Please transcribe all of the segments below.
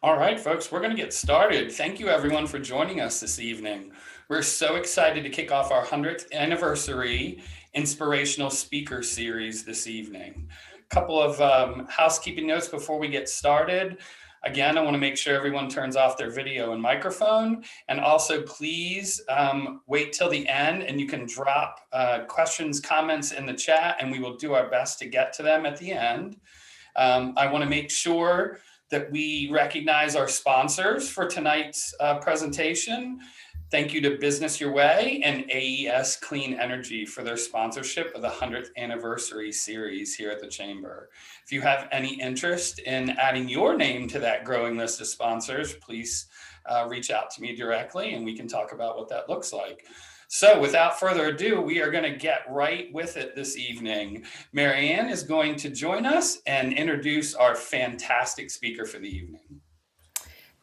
All right, folks, we're going to get started. Thank you, everyone, for joining us this evening. We're so excited to kick off our 100th anniversary Inspirational Speaker Series this evening. A couple of housekeeping notes before we get started. Again, I want to make sure everyone turns off their video and microphone. And also, please wait till the end and you can drop questions, comments in the chat, and we will do our best to get to them at the end. I want to make sure that we recognize our sponsors for tonight's presentation. Thank you to Business Your Way and AES Clean Energy for their sponsorship of the 100th anniversary series here at the Chamber. If you have any interest in adding your name to that growing list of sponsors, please reach out to me directly and we can talk about what that looks like. So without further ado, we are going to get right with it this evening. Marianne is going to join us and introduce our fantastic speaker for the evening.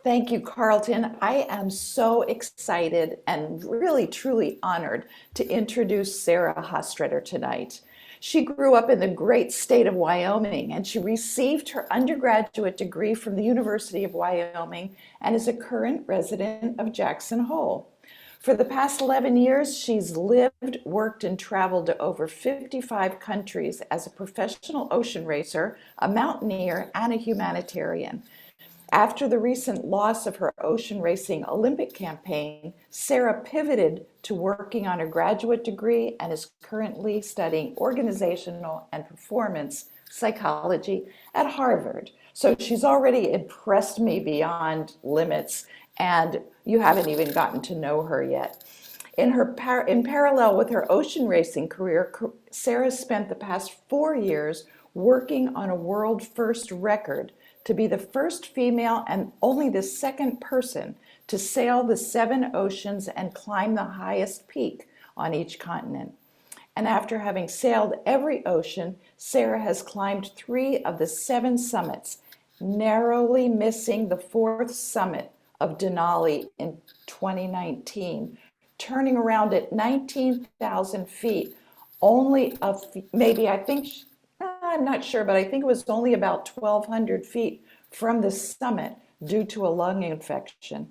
Thank you, Carlton. I am so excited and really, truly honored to introduce Sara Hastreiter tonight. She grew up in the great state of Wyoming, and she received her undergraduate degree from the University of Wyoming and is a current resident of Jackson Hole. For the past 11 years, she's lived, worked, and traveled to over 55 countries as a professional ocean racer, a mountaineer, and a humanitarian. After the recent loss of her ocean racing Olympic campaign, Sara pivoted to working on her graduate degree and is currently studying organizational and performance psychology at Harvard. So she's already impressed me beyond limits, and you haven't even gotten to know her yet. In parallel with her ocean racing career, Sara spent the past 4 years working on a world first record to be the first female and only the second person to sail the 7 oceans and climb the highest peak on each continent. And after having sailed every ocean, Sara has climbed 3 of the 7 summits, narrowly missing the 4th summit of Denali in 2019, turning around at 19,000 feet, only maybe, I'm not sure, but I think it was only about 1,200 feet from the summit due to a lung infection.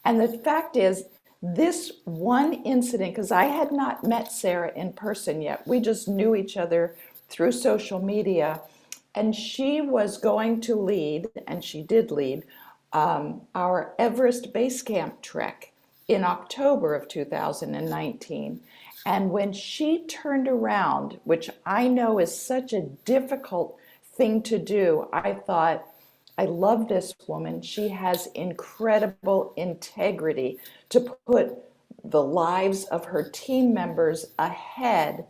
And the fact is, this one incident, because I had not met Sara in person yet, we just knew each other through social media, and she was going to lead, and she did lead, our Everest Base Camp trek in October of 2019. And when she turned around, which I know is such a difficult thing to do, I thought, I love this woman. She has incredible integrity to put the lives of her team members ahead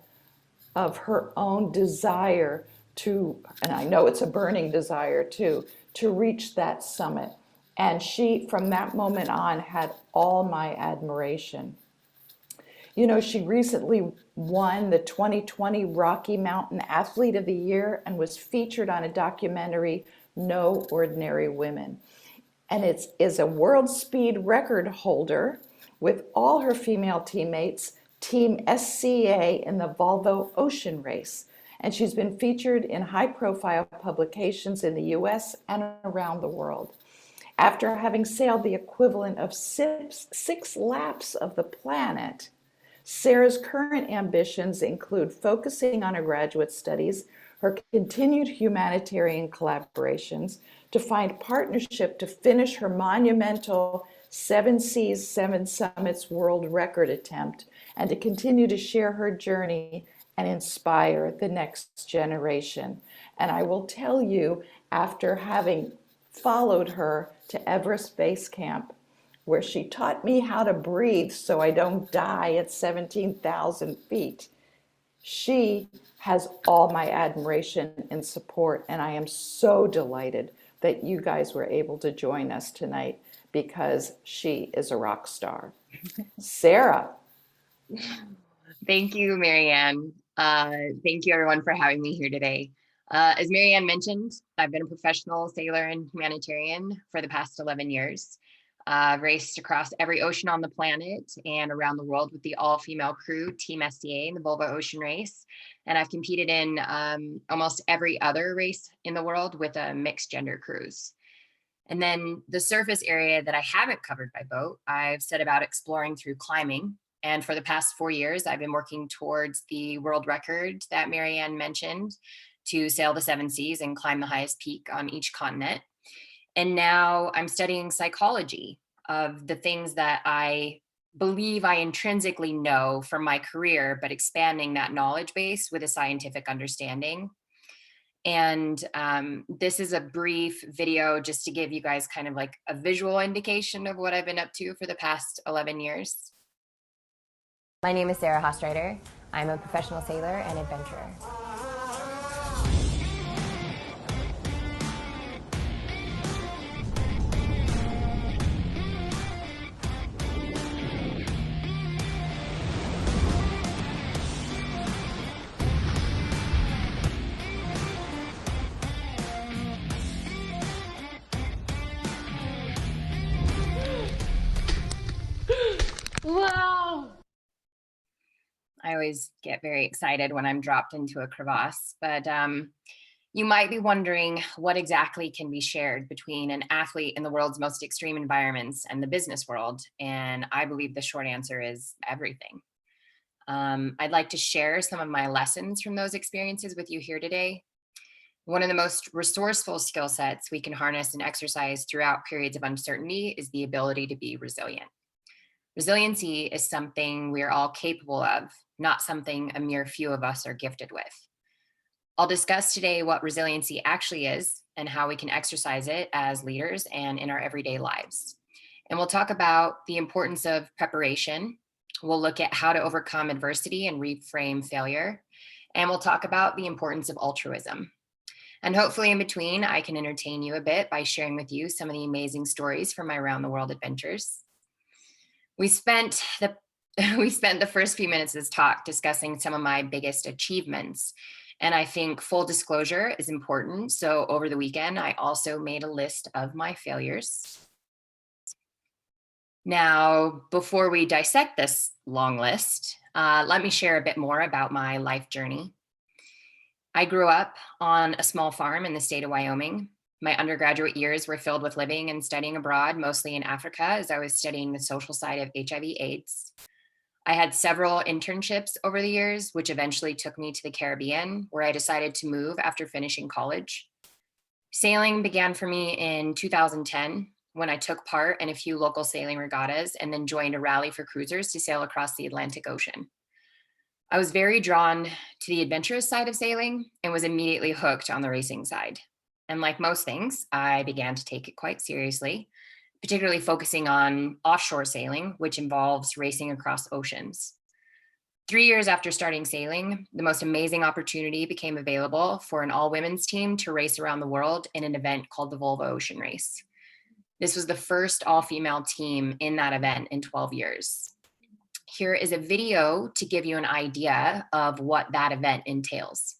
of her own desire to, and I know it's a burning desire too, to reach that summit. And she, from that moment on, had all my admiration. You know, she recently won the 2020 Rocky Mountain Athlete of the Year and was featured on a documentary, No Ordinary Women. And is a world speed record holder with all her female teammates, Team SCA in the Volvo Ocean Race. And she's been featured in high-profile publications in the US and around the world. After having sailed the equivalent of six laps of the planet, Sara's current ambitions include focusing on her graduate studies, her continued humanitarian collaborations, to find partnership to finish her monumental 7 Seas, 7 Summits world record attempt, and to continue to share her journey and inspire the next generation. And I will tell you, after having followed her to Everest Base Camp, where she taught me how to breathe so I don't die at 17,000 feet. She has all my admiration and support, and I am so delighted that you guys were able to join us tonight because she is a rock star. Sara. Thank you, Marianne. Thank you, everyone, for having me here today. As Marianne mentioned, I've been a professional sailor and humanitarian for the past 11 years. I've raced across every ocean on the planet and around the world with the all-female crew, Team SCA, in the Volvo Ocean Race. And I've competed in almost every other race in the world with a mixed gender crews. And then the surface area that I haven't covered by boat, I've set about exploring through climbing. And for the past 4 years, I've been working towards the world record that Marianne mentioned, to sail the 7 seas and climb the highest peak on each continent. And now I'm studying psychology of the things that I believe I intrinsically know from my career, but expanding that knowledge base with a scientific understanding. And this is a brief video just to give you guys kind of like a visual indication of what I've been up to for the past 11 years. My name is Sara Hastreiter. I'm a professional sailor and adventurer. Wow. I always get very excited when I'm dropped into a crevasse, but you might be wondering what exactly can be shared between an athlete in the world's most extreme environments and the business world. And I believe the short answer is everything. I'd like to share some of my lessons from those experiences with you here today. One of the most resourceful skill sets we can harness and exercise throughout periods of uncertainty is the ability to be resilient. Resiliency is something we're all capable of, not something a mere few of us are gifted with. I'll discuss today what resiliency actually is and how we can exercise it as leaders and in our everyday lives. And we'll talk about the importance of preparation. We'll look at how to overcome adversity and reframe failure. And we'll talk about the importance of altruism. And hopefully in between, I can entertain you a bit by sharing with you some of the amazing stories from my around the world adventures. We spent the first few minutes of this talk discussing some of my biggest achievements. And I think full disclosure is important. So over the weekend, I also made a list of my failures. Now, before we dissect this long list, let me share a bit more about my life journey. I grew up on a small farm in the state of Wyoming. My undergraduate years were filled with living and studying abroad, mostly in Africa, as I was studying the social side of HIV/AIDS. I had several internships over the years, which eventually took me to the Caribbean, where I decided to move after finishing college. Sailing began for me in 2010, when I took part in a few local sailing regattas and then joined a rally for cruisers to sail across the Atlantic Ocean. I was very drawn to the adventurous side of sailing and was immediately hooked on the racing side. And like most things, I began to take it quite seriously, particularly focusing on offshore sailing, which involves racing across oceans. 3 years after starting sailing, the most amazing opportunity became available for an all-women's team to race around the world in an event called the Volvo Ocean Race. This was the first all-female team in that event in 12 years. Here is a video to give you an idea of what that event entails.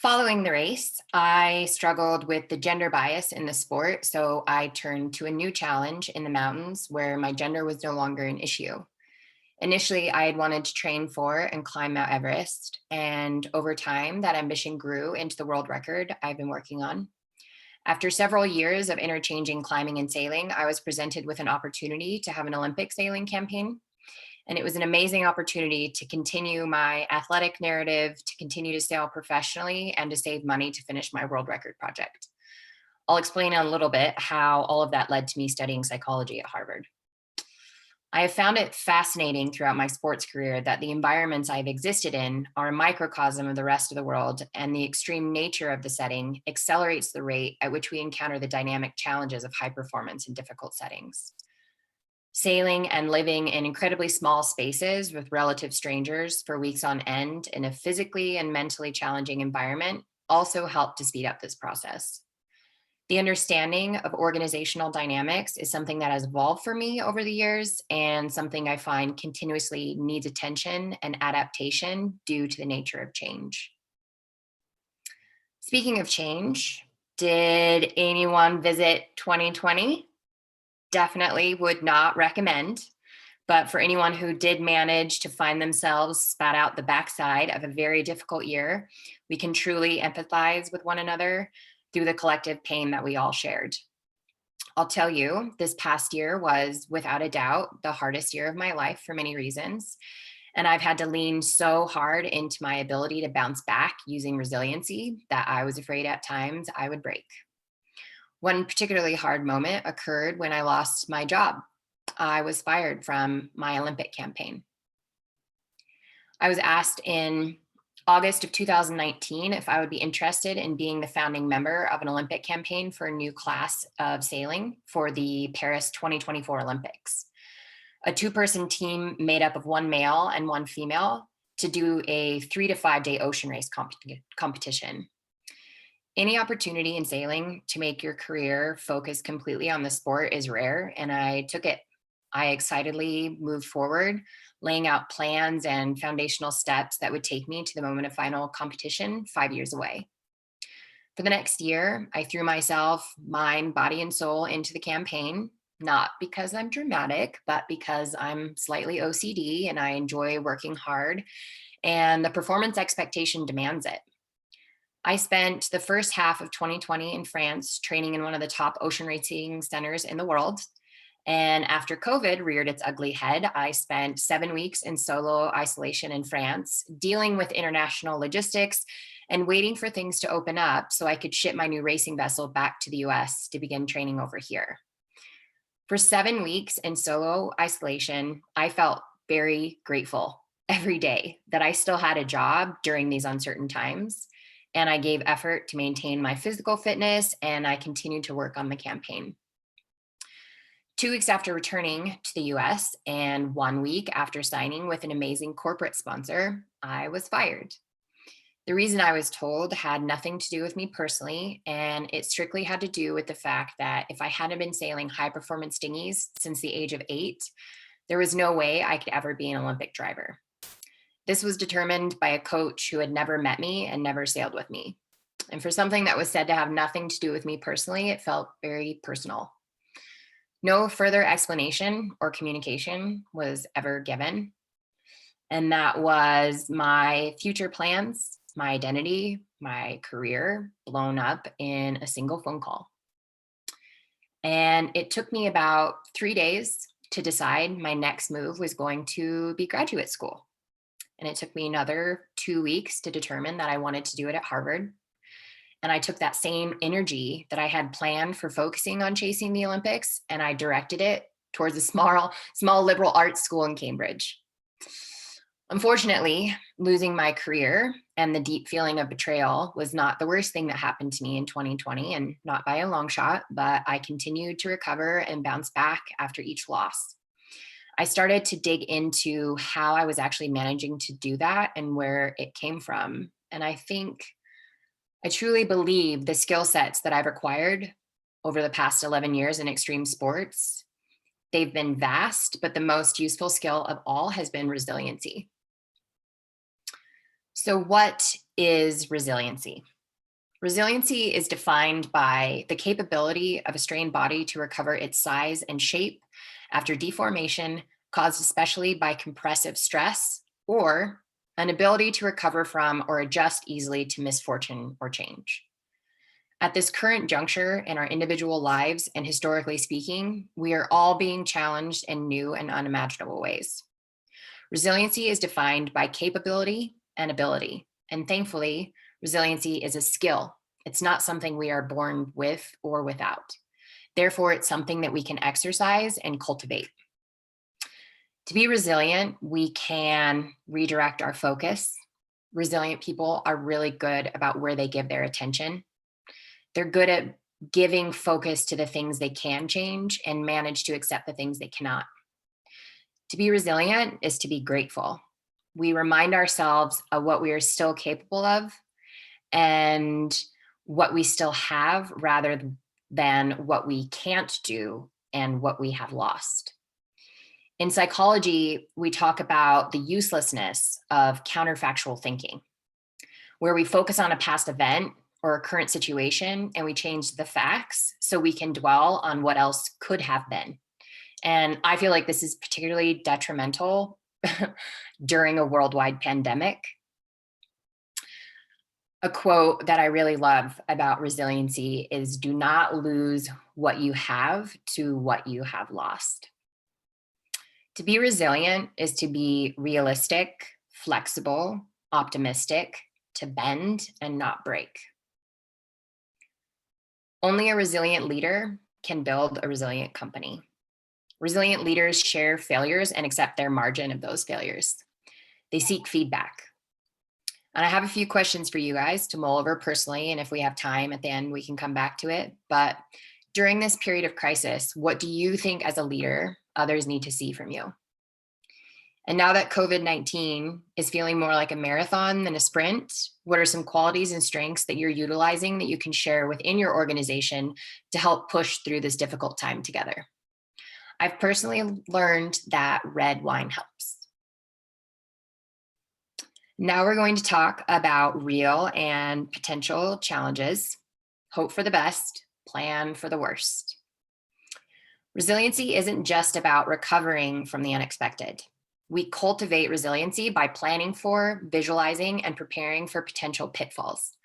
Following the race, I struggled with the gender bias in the sport, so I turned to a new challenge in the mountains where my gender was no longer an issue. Initially, I had wanted to train for and climb Mount Everest, and over time, that ambition grew into the world record I've been working on. After several years of interchanging climbing and sailing, I was presented with an opportunity to have an Olympic sailing campaign. And it was an amazing opportunity to continue my athletic narrative, to continue to sail professionally, and to save money to finish my world record project. I'll explain in a little bit how all of that led to me studying psychology at Harvard. I have found it fascinating throughout my sports career that the environments I've existed in are a microcosm of the rest of the world, and the extreme nature of the setting accelerates the rate at which we encounter the dynamic challenges of high performance in difficult settings. Sailing and living in incredibly small spaces with relative strangers for weeks on end in a physically and mentally challenging environment also help to speed up this process. The understanding of organizational dynamics is something that has evolved for me over the years, and something I find continuously needs attention and adaptation due to the nature of change. Speaking of change, did anyone visit 2020? Definitely would not recommend. But for anyone who did manage to find themselves spat out the backside of a very difficult year, we can truly empathize with one another through the collective pain that we all shared. I'll tell you, this past year was without a doubt the hardest year of my life for many reasons. And I've had to lean so hard into my ability to bounce back using resiliency that I was afraid at times I would break. One particularly hard moment occurred when I lost my job. I was fired from my Olympic campaign. I was asked in August of 2019 if I would be interested in being the founding member of an Olympic campaign for a new class of sailing for the Paris 2024 Olympics. A two-person team made up of one male and one female to do a 3 to 5 day ocean race competition. Any opportunity in sailing to make your career focus completely on the sport is rare, and I took it. I excitedly moved forward, laying out plans and foundational steps that would take me to the moment of final competition 5 years away. For the next year, I threw myself, mind, body, and soul into the campaign, not because I'm dramatic, but because I'm slightly OCD and I enjoy working hard, and the performance expectation demands it. I spent the first half of 2020 in France training in one of the top ocean racing centers in the world. And after COVID reared its ugly head, I spent 7 weeks in solo isolation in France, dealing with international logistics and waiting for things to open up so I could ship my new racing vessel back to the US to begin training over here. For 7 weeks in solo isolation, I felt very grateful every day that I still had a job during these uncertain times. And I gave effort to maintain my physical fitness, and I continued to work on the campaign. 2 weeks after returning to the US and 1 week after signing with an amazing corporate sponsor, I was fired. The reason I was told had nothing to do with me personally, and it strictly had to do with the fact that if I hadn't been sailing high performance dinghies since the age of 8, there was no way I could ever be an Olympic driver. This was determined by a coach who had never met me and never sailed with me. And for something that was said to have nothing to do with me personally, it felt very personal. No further explanation or communication was ever given. And that was my future plans, my identity, my career blown up in a single phone call. And it took me about 3 days to decide my next move was going to be graduate school. And it took me another 2 weeks to determine that I wanted to do it at Harvard. And I took that same energy that I had planned for focusing on chasing the Olympics, and I directed it towards a small liberal arts school in Cambridge. Unfortunately, losing my career and the deep feeling of betrayal was not the worst thing that happened to me in 2020, and not by a long shot, but I continued to recover and bounce back after each loss. I started to dig into how I was actually managing to do that and where it came from. And I truly believe the skill sets that I've acquired over the past 11 years in extreme sports, they've been vast, but the most useful skill of all has been resiliency. So what is resiliency? Resiliency is defined by the capability of a strained body to recover its size and shape after deformation caused especially by compressive stress, or an ability to recover from or adjust easily to misfortune or change. At this current juncture in our individual lives and historically speaking, we are all being challenged in new and unimaginable ways. Resiliency is defined by capability and ability. And thankfully, resiliency is a skill. It's not something we are born with or without. Therefore, it's something that we can exercise and cultivate. To be resilient, we can redirect our focus. Resilient people are really good about where they give their attention. They're good at giving focus to the things they can change and manage to accept the things they cannot. To be resilient is to be grateful. We remind ourselves of what we are still capable of and what we still have rather than what we can't do and what we have lost. In psychology, we talk about the uselessness of counterfactual thinking, where we focus on a past event or a current situation and we change the facts so we can dwell on what else could have been. And I feel like this is particularly detrimental during a worldwide pandemic. A quote that I really love about resiliency is, "Do not lose what you have to what you have lost." To be resilient is to be realistic, flexible, optimistic, to bend and not break. Only a resilient leader can build a resilient company. Resilient leaders share failures and accept their margin of those failures. They seek feedback. And I have a few questions for you guys to mull over personally, and if we have time at the end, we can come back to it. But during this period of crisis, what do you think as a leader others need to see from you? And now that COVID-19 is feeling more like a marathon than a sprint, what are some qualities and strengths that you're utilizing that you can share within your organization to help push through this difficult time together? I've personally learned that red wine helps. Now we're going to talk about real and potential challenges. Hope for the best, plan for the worst. Resiliency isn't just about recovering from the unexpected. We cultivate resiliency by planning for, visualizing, and preparing for potential pitfalls.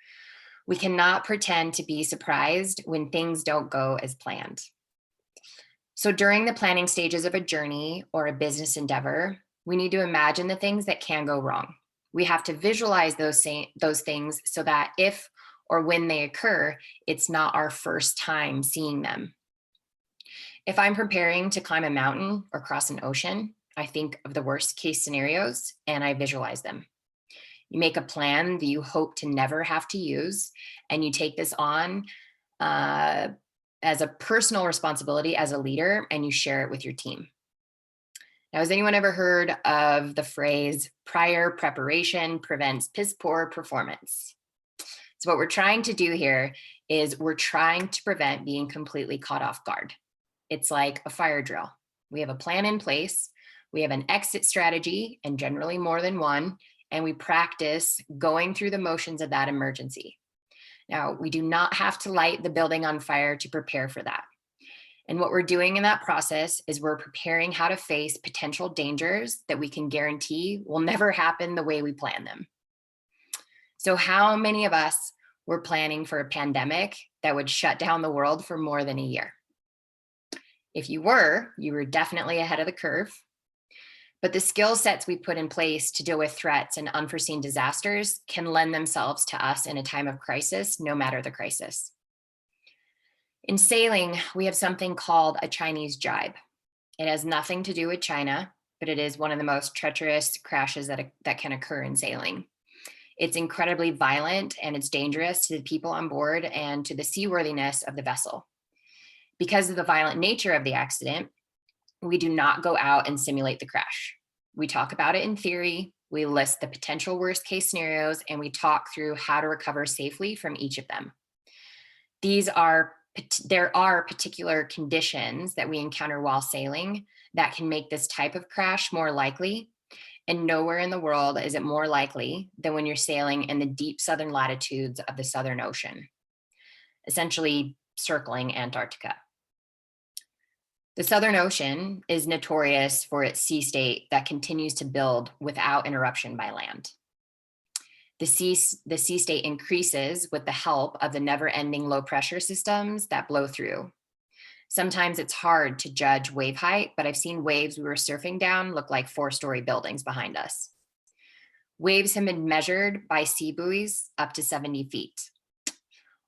We cannot pretend to be surprised when things don't go as planned. So during the planning stages of a journey or a business endeavor, we need to imagine the things that can go wrong. We have to visualize those things so that if or when they occur, it's not our first time seeing them. If I'm preparing to climb a mountain or cross an ocean, I think of the worst case scenarios and I visualize them. You make a plan that you hope to never have to use, and you take this on as a personal responsibility as a leader, and you share it with your team. Now, has anyone ever heard of the phrase, prior preparation prevents piss poor performance? So what we're trying to do here is we're trying to prevent being completely caught off guard. It's like a fire drill. We have a plan in place. We have an exit strategy, and generally more than one, and we practice going through the motions of that emergency. Now, we do not have to light the building on fire to prepare for that. And what we're doing in that process is we're preparing how to face potential dangers that we can guarantee will never happen the way we plan them. So how many of us were planning for a pandemic that would shut down the world for more than a year? If you were definitely ahead of the curve. But the skill sets we put in place to deal with threats and unforeseen disasters can lend themselves to us in a time of crisis, no matter the crisis. In sailing, we have something called a Chinese jibe. It has nothing to do with China, but it is one of the most treacherous crashes that can occur in sailing. It's incredibly violent and it's dangerous to the people on board and to the seaworthiness of the vessel. Because of the violent nature of the accident, we do not go out and simulate the crash. We talk about it in theory, we list the potential worst case scenarios, and we talk through how to recover safely from each of them. There are particular conditions that we encounter while sailing that can make this type of crash more likely. And nowhere in the world is it more likely than when you're sailing in the deep southern latitudes of the Southern Ocean, essentially circling Antarctica. The Southern Ocean is notorious for its sea state that continues to build without interruption by land. The sea state increases with the help of the never-ending low pressure systems that blow through. Sometimes it's hard to judge wave height, but I've seen waves we were surfing down look like 4-story buildings behind us. Waves have been measured by sea buoys up to 70 feet.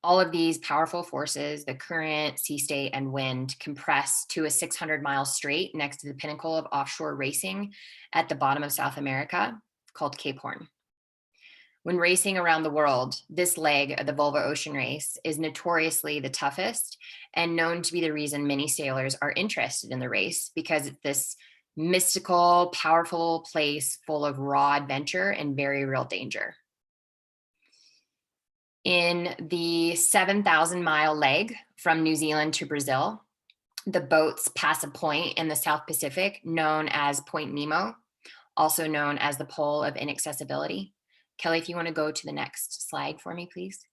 All of these powerful forces, the current, sea state, and wind, compress to a 600-mile strait next to the pinnacle of offshore racing at the bottom of South America, called Cape Horn. When racing around the world, this leg of the Volvo Ocean Race is notoriously the toughest and known to be the reason many sailors are interested in the race, because it's this mystical, powerful place full of raw adventure and very real danger. In the 7,000-mile leg from New Zealand to Brazil, the boats pass a point in the South Pacific known as Point Nemo, also known as the Pole of Inaccessibility. Kelly, if you want to go to the next slide for me, please.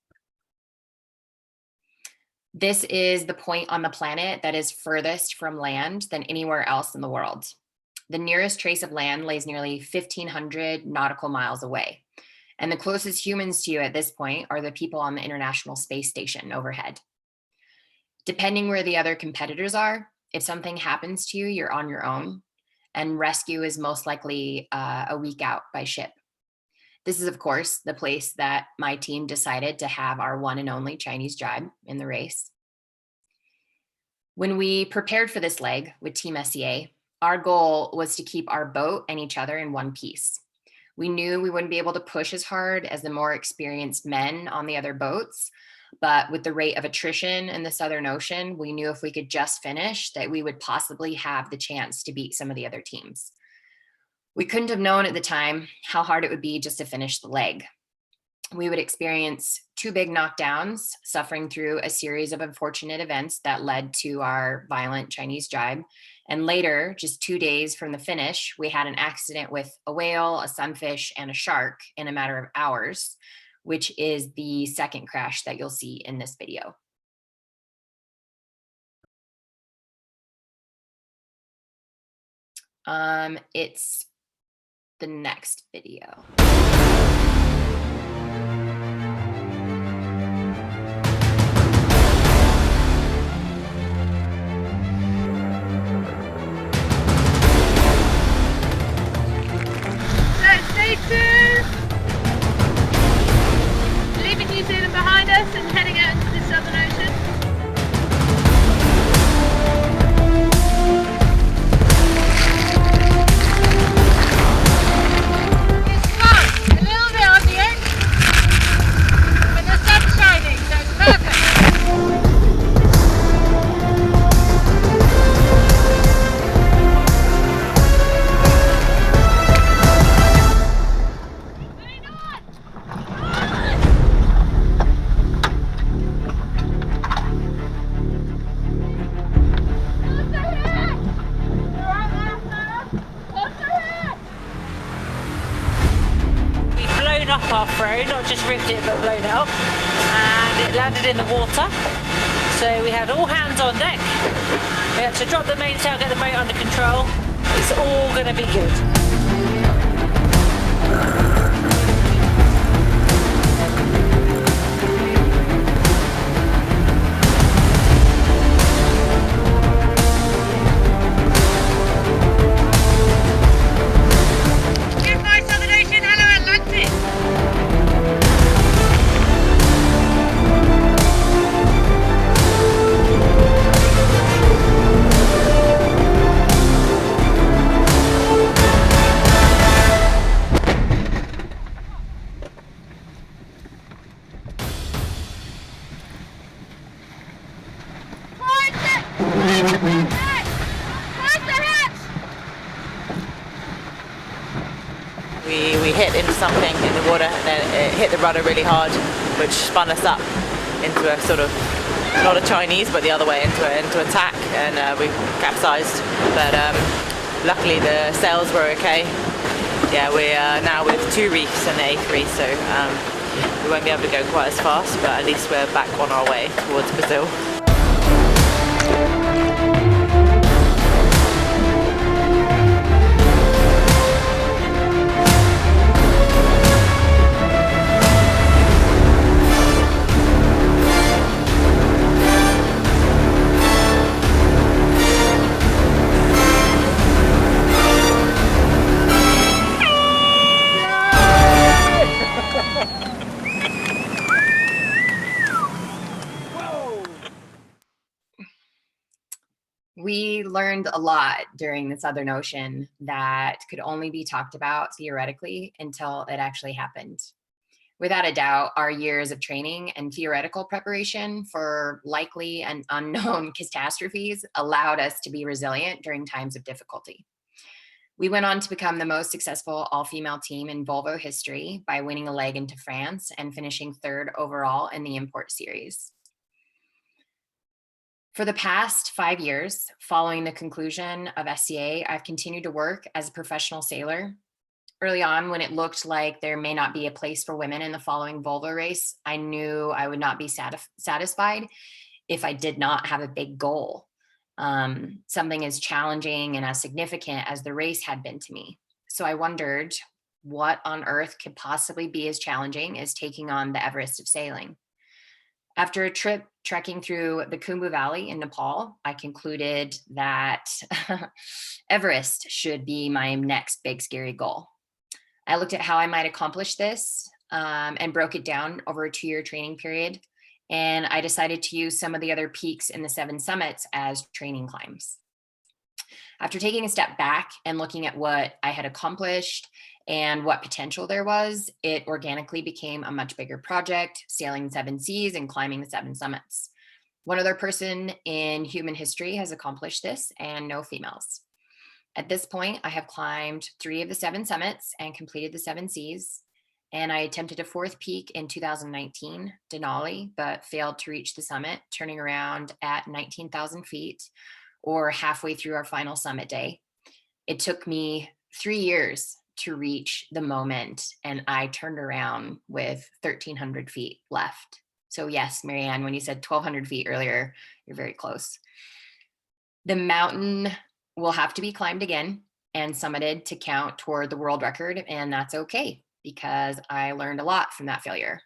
This is the point on the planet that is furthest from land than anywhere else in the world. The nearest trace of land lays nearly 1,500 nautical miles away. And the closest humans to you at this point are the people on the International Space Station overhead. Depending where the other competitors are, if something happens to you, you're on your own, and rescue is most likely a week out by ship. This is, of course, the place that my team decided to have our one and only Chinese tribe in the race. When we prepared for this leg with Team SCA, our goal was to keep our boat and each other in one piece. We knew we wouldn't be able to push as hard as the more experienced men on the other boats, but with the rate of attrition in the Southern Ocean, we knew if we could just finish that we would possibly have the chance to beat some of the other teams. We couldn't have known at the time how hard it would be just to finish the leg. We would experience 2 big knockdowns, suffering through a series of unfortunate events that led to our violent Chinese jibe. And later, just 2 days from the finish, we had an accident with a whale, a sunfish, and a shark in a matter of hours, which is the second crash that you'll see in this video. It's the next video. Leaving New Zealand behind us and heading out into the Southern Ocean. It's fun, a little bit on the edge, but the sun's shining, so it's perfect. Up our throw, not just ripped it but blown it up, and it landed in the water, so we had all hands on deck. We had to drop the mainsail, get the boat under control. It's all going to be good. We hit into something in the water, and then it hit the rudder really hard, which spun us up into a sort of, not a Chinese, but the other way, into a tack, and we capsized. But luckily the sails were okay. yeah, we're now with 2 reefs and the 8th reef, so we won't be able to go quite as fast, but at least we're back on our way towards Brazil. We learned a lot during the Southern Ocean that could only be talked about theoretically until it actually happened. Without a doubt, our years of training and theoretical preparation for likely and unknown catastrophes allowed us to be resilient during times of difficulty. We went on to become the most successful all-female team in Volvo history by winning a leg into France and finishing 3rd overall in the import series. For the past 5 years, following the conclusion of SCA, I've continued to work as a professional sailor. Early on, when it looked like there may not be a place for women in the following Volvo race, I knew I would not be satisfied if I did not have a big goal, something as challenging and as significant as the race had been to me. So I wondered what on earth could possibly be as challenging as taking on the Everest of sailing. After a trip trekking through the Khumbu Valley in Nepal, I concluded that Everest should be my next big scary goal. I looked at how I might accomplish this and broke it down over a 2-year training period. And I decided to use some of the other peaks in the 7 summits as training climbs. After taking a step back and looking at what I had accomplished and what potential there was, it organically became a much bigger project, sailing 7 seas and climbing the 7 summits. One other person in human history has accomplished this, and no females. At this point, I have climbed 3 of the 7 summits and completed the 7 seas. And I attempted a 4th peak in 2019, Denali, but failed to reach the summit, turning around at 19,000 feet, or halfway through our final summit day. It took me 3 years to reach the moment, and I turned around with 1,300 feet left. So yes, Marianne, when you said 1,200 feet earlier, you're very close. The mountain will have to be climbed again and summited to count toward the world record, and that's okay, because I learned a lot from that failure.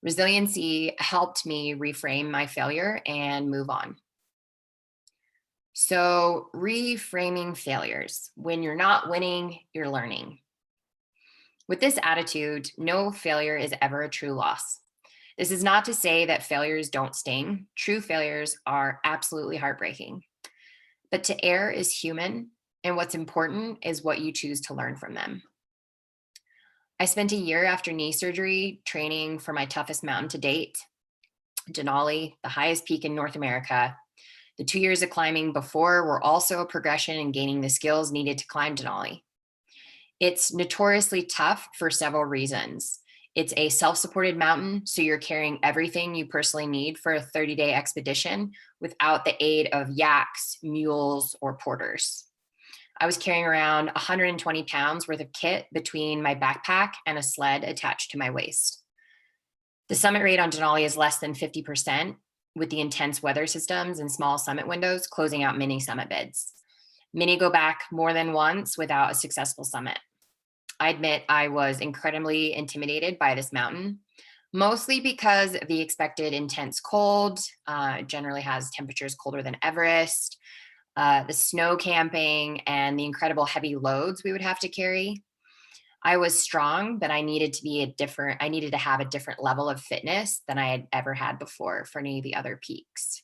Resiliency helped me reframe my failure and move on. So reframing failures. When you're not winning, you're learning. With this attitude, no failure is ever a true loss. This is not to say that failures don't sting. True failures are absolutely heartbreaking. But to err is human, and what's important is what you choose to learn from them. I spent a year after knee surgery training for my toughest mountain to date, Denali, the highest peak in North America. The 2 years of climbing before were also a progression in gaining the skills needed to climb Denali. It's notoriously tough for several reasons. It's a self-supported mountain, so you're carrying everything you personally need for a 30-day expedition without the aid of yaks, mules, or porters. I was carrying around 120 pounds worth of kit between my backpack and a sled attached to my waist. The summit rate on Denali is less than 50%, with the intense weather systems and small summit windows closing out many summit bids. Many go back more than once without a successful summit. I admit I was incredibly intimidated by this mountain, mostly because of the expected intense cold. It generally has temperatures colder than Everest, the snow camping, and the incredible heavy loads we would have to carry. I was strong, but I needed to have a different level of fitness than I had ever had before for any of the other peaks.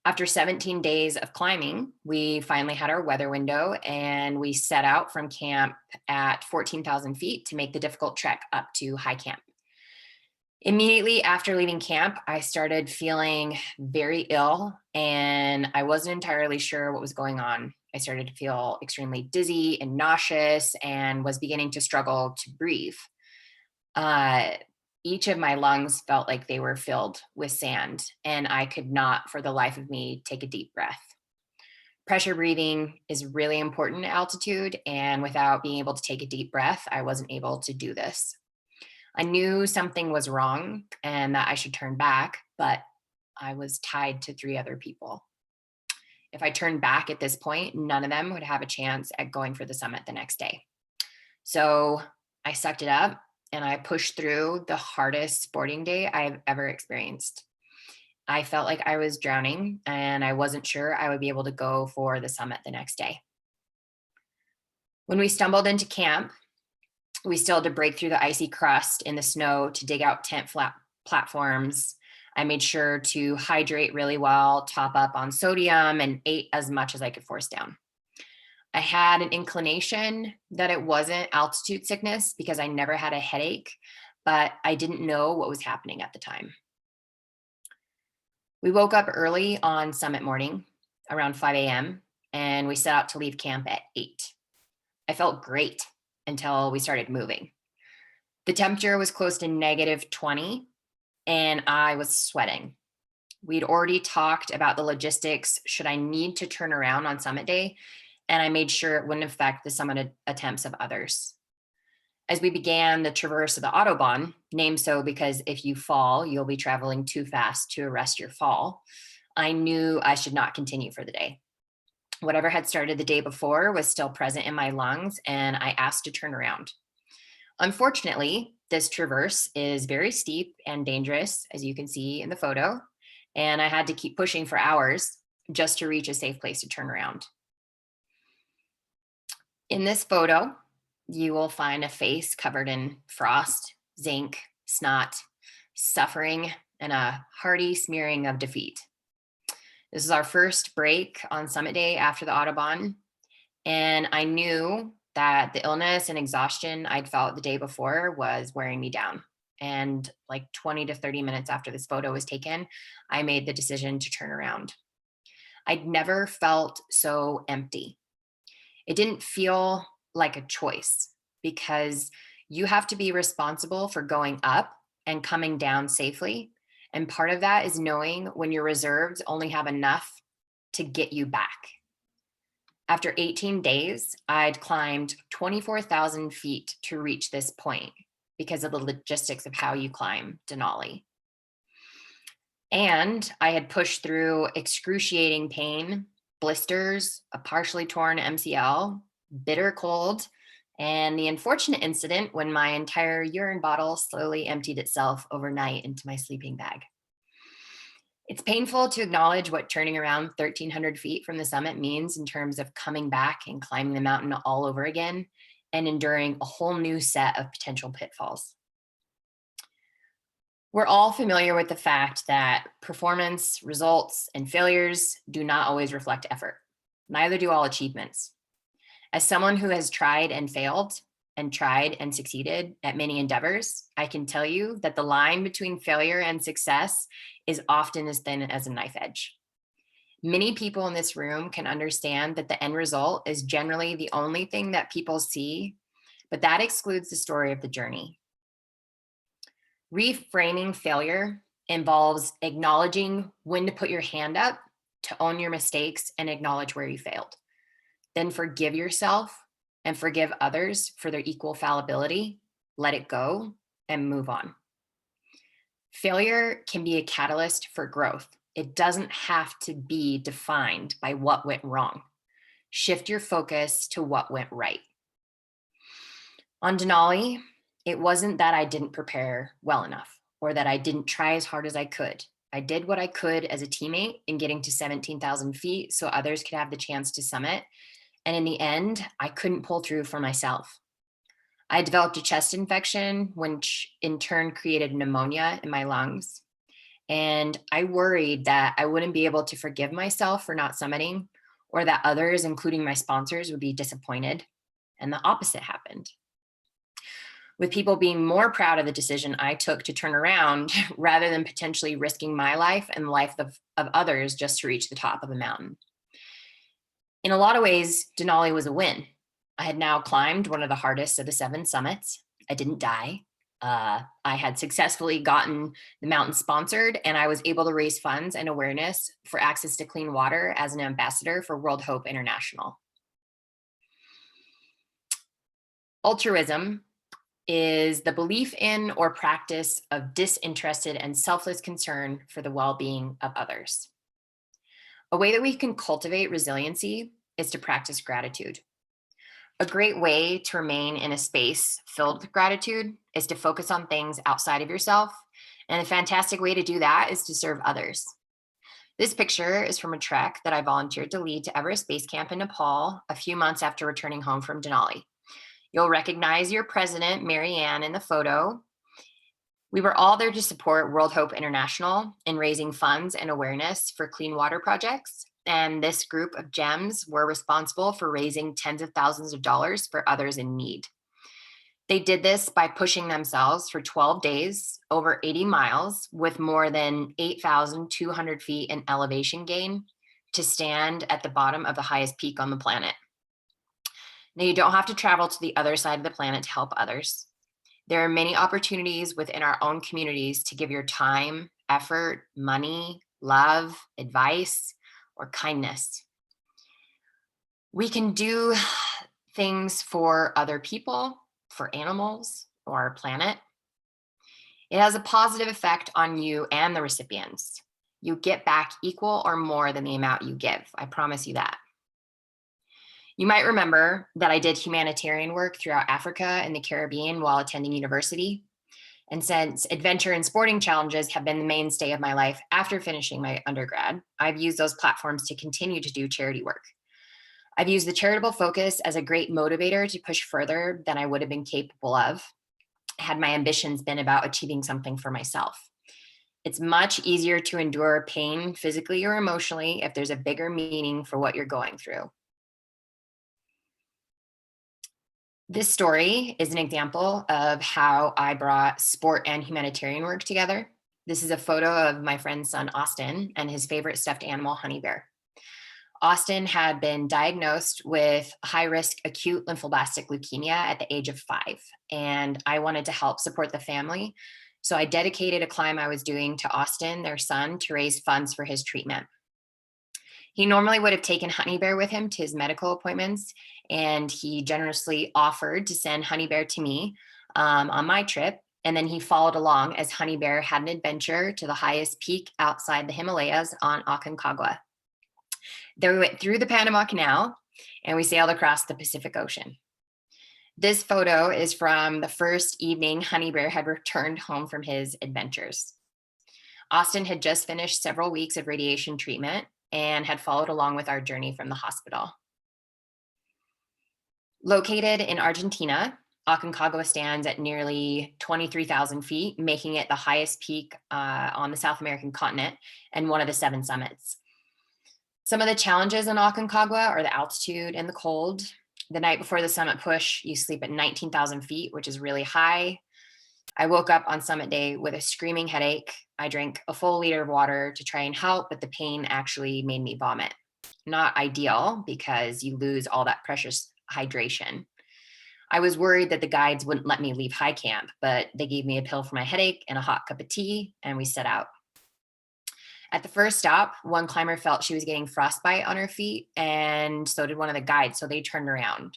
After 17 days of climbing, we finally had our weather window, and we set out from camp at 14,000 feet to make the difficult trek up to high camp. Immediately after leaving camp, I started feeling very ill, and I wasn't entirely sure what was going on. I started to feel extremely dizzy and nauseous and was beginning to struggle to breathe. Each of my lungs felt like they were filled with sand, and I could not, for the life of me, take a deep breath. Pressure breathing is really important at altitude, and without being able to take a deep breath, I wasn't able to do this. I knew something was wrong and that I should turn back, but I was tied to 3 other people. If I turned back at this point, none of them would have a chance at going for the summit the next day. So I sucked it up and I pushed through the hardest sporting day I've ever experienced. I felt like I was drowning and I wasn't sure I would be able to go for the summit the next day. When we stumbled into camp, we still had to break through the icy crust in the snow to dig out tent platforms. I made sure to hydrate really well, top up on sodium, and ate as much as I could force down. I had an inclination that it wasn't altitude sickness because I never had a headache, but I didn't know what was happening at the time. We woke up early on summit morning, around 5 a.m., and we set out to leave camp at 8. I felt great until we started moving. The temperature was close to -20, and I was sweating. We'd already talked about the logistics should I need to turn around on summit day, and I made sure it wouldn't affect the summit attempts of others. As we began the traverse of the Autobahn, named so because if you fall, you'll be traveling too fast to arrest your fall, I knew I should not continue for the day. Whatever had started the day before was still present in my lungs, and I asked to turn around. Unfortunately, this traverse is very steep and dangerous, as you can see in the photo, and I had to keep pushing for hours just to reach a safe place to turn around. In this photo, you will find a face covered in frost, zinc, snot, suffering, and a hearty smearing of defeat. This is our first break on summit day after the Autobahn, and I knew that the illness and exhaustion I'd felt the day before was wearing me down. And like 20 to 30 minutes after this photo was taken, I made the decision to turn around. I'd never felt so empty. It didn't feel like a choice because you have to be responsible for going up and coming down safely. And part of that is knowing when your reserves only have enough to get you back. After 18 days, I'd climbed 24,000 feet to reach this point because of the logistics of how you climb Denali. And I had pushed through excruciating pain, blisters, a partially torn MCL, bitter cold, and the unfortunate incident when my entire urine bottle slowly emptied itself overnight into my sleeping bag. It's painful to acknowledge what turning around 1,300 feet from the summit means in terms of coming back and climbing the mountain all over again and enduring a whole new set of potential pitfalls. We're all familiar with the fact that performance, results, and failures do not always reflect effort. Neither do all achievements. As someone who has tried and failed and tried and succeeded at many endeavors, I can tell you that the line between failure and success is often as thin as a knife edge. Many people in this room can understand that the end result is generally the only thing that people see, but that excludes the story of the journey. Reframing failure involves acknowledging when to put your hand up, to own your mistakes and acknowledge where you failed. Then forgive yourself and forgive others for their equal fallibility, let it go, and move on. Failure can be a catalyst for growth. It doesn't have to be defined by what went wrong. Shift your focus to what went right. On Denali, it wasn't that I didn't prepare well enough or that I didn't try as hard as I could. I did what I could as a teammate in getting to 17,000 feet so others could have the chance to summit. And in the end, I couldn't pull through for myself. I developed a chest infection, which in turn created pneumonia in my lungs. And I worried that I wouldn't be able to forgive myself for not summiting, or that others, including my sponsors, would be disappointed. And the opposite happened. With people being more proud of the decision I took to turn around rather than potentially risking my life and the life of others just to reach the top of a mountain. In a lot of ways, Denali was a win. I had now climbed one of the hardest of the 7 summits. I didn't die. I had successfully gotten the mountain sponsored, and I was able to raise funds and awareness for access to clean water as an ambassador for World Hope International. Altruism is the belief in or practice of disinterested and selfless concern for the well-being of others. A way that we can cultivate resiliency is to practice gratitude. A great way to remain in a space filled with gratitude is to focus on things outside of yourself. And a fantastic way to do that is to serve others. This picture is from a trek that I volunteered to lead to Everest Base Camp in Nepal a few months after returning home from Denali. You'll recognize your president, Mary Ann, in the photo. We were all there to support World Hope International in raising funds and awareness for clean water projects. And this group of gems were responsible for raising tens of thousands of dollars for others in need. They did this by pushing themselves for 12 days, over 80 miles, with more than 8,200 feet in elevation gain to stand at the bottom of the highest peak on the planet. Now, you don't have to travel to the other side of the planet to help others. There are many opportunities within our own communities to give your time, effort, money, love, advice, or kindness. We can do things for other people, for animals, or our planet. It has a positive effect on you and the recipients. You get back equal or more than the amount you give. I promise you that. You might remember that I did humanitarian work throughout Africa and the Caribbean while attending university. And since adventure and sporting challenges have been the mainstay of my life after finishing my undergrad, I've used those platforms to continue to do charity work. I've used the charitable focus as a great motivator to push further than I would have been capable of had my ambitions been about achieving something for myself. It's much easier to endure pain physically or emotionally if there's a bigger meaning for what you're going through. This story is an example of how I brought sport and humanitarian work together. This is a photo of my friend's son, Austin, and his favorite stuffed animal, Honey Bear. Austin had been diagnosed with high-risk acute lymphoblastic leukemia at the age of 5, and I wanted to help support the family. So I dedicated a climb I was doing to Austin, their son, to raise funds for his treatment. He normally would have taken Honey Bear with him to his medical appointments, and he generously offered to send Honey Bear to me on my trip. And then he followed along as Honey Bear had an adventure to the highest peak outside the Himalayas on Aconcagua. Then we went through the Panama Canal and we sailed across the Pacific Ocean. This photo is from the first evening Honey Bear had returned home from his adventures. Austin had just finished several weeks of radiation treatment and had followed along with our journey from the hospital. Located in Argentina, Aconcagua stands at nearly 23,000 feet, making it the highest peak on the South American continent and one of the 7 summits. Some of the challenges in Aconcagua are the altitude and the cold. The night before the summit push, you sleep at 19,000 feet, which is really high. I woke up on summit day with a screaming headache. I drank a full liter of water to try and help, but the pain actually made me vomit. Not ideal because you lose all that precious hydration. I was worried that the guides wouldn't let me leave high camp, but they gave me a pill for my headache and a hot cup of tea, and we set out. At the first stop, one climber felt she was getting frostbite on her feet, and so did one of the guides, so they turned around.